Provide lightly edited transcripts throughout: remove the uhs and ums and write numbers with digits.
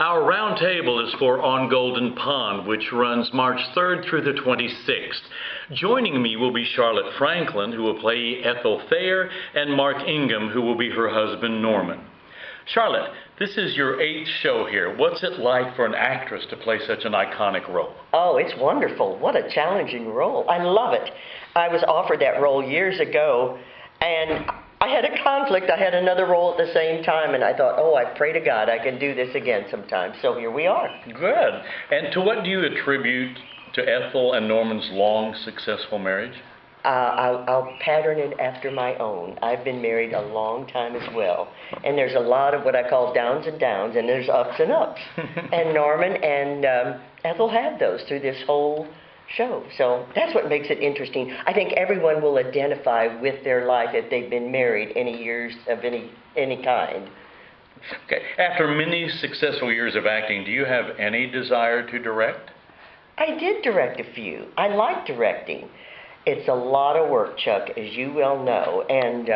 Our roundtable is for On Golden Pond, which runs March 3rd through the 26th. Joining me will be Charlotte Franklin, who will play Ethel Thayer, and Mark Ingham, who will be her husband, Norman. Charlotte, this is your 8th show here. What's it like for an actress to play such an iconic role? Oh, it's wonderful. What a challenging role. I love it. I was offered that role years ago, and I had a conflict. I had another role at the same time, and I thought, oh, I pray to God I can do this again sometime. So here we are. Good. And to what do you attribute to Ethel and Norman's long, successful marriage? I'll pattern it after my own. I've been married a long time as well, and there's a lot of what I call downs and downs, and there's ups and ups. And Norman and Ethel have those through this whole show. So that's what makes it interesting. I think everyone will identify with their life if they've been married any years of any kind. Okay. After many successful years of acting, do you have any desire to direct? I did direct a few. I like directing. It's a lot of work, Chuck, as you well know, and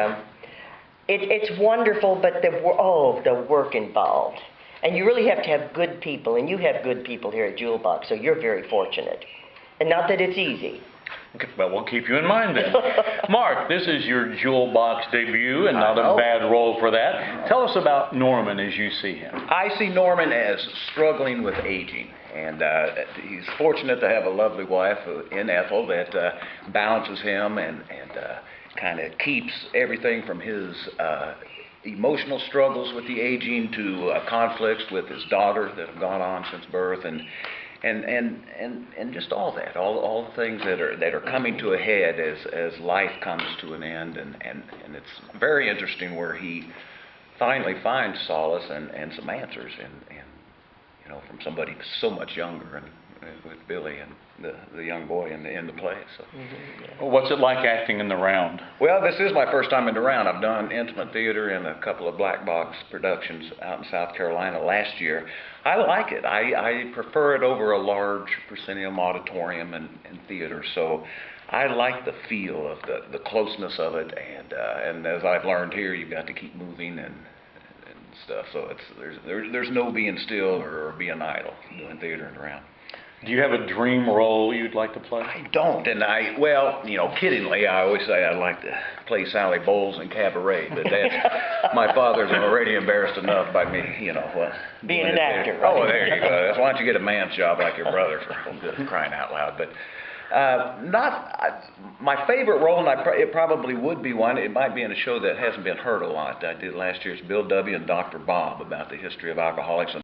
it's wonderful, but the work involved. And you really have to have good people, and you have good people here at Jewel Box, so you're very fortunate. And not that it's easy. Okay, well, we'll keep you in mind then. Mark, this is your Jewel Box debut, and not a bad role for that. Tell us about Norman as you see him. I see Norman as struggling with aging, and he's fortunate to have a lovely wife in Ethel that balances him and kind of keeps everything from his emotional struggles with the aging to conflicts with his daughter that have gone on since birth, and just all that, all the things that are coming to a head as life comes to an end, and it's very interesting where he finally finds solace and some answers, and you know, from somebody so much younger, and with Billy and the young boy in the play. So, Well, what's it like acting in the round? well, this is my first time in the round. I've done intimate theater and a couple of black box productions out in South Carolina last year. I like it. I prefer it over a large proscenium auditorium and theater. So I like the feel of the closeness of it, and as I've learned here, you've got to keep moving and stuff. So there's no being still or being idle doing theater in the round. Do you have a dream role you'd like to play? I don't, and well, you know, kiddingly, I always say I'd like to play Sally Bowles in Cabaret, but that's, my father's already embarrassed enough by me, you know. Being an actor, right? Oh, there you go. Why don't you get a man's job like your brother, for crying out loud? But my favorite role, and it probably would be one, it might be in a show that hasn't been heard a lot. I did last year's Bill W. and Dr. Bob, about the history of alcoholics.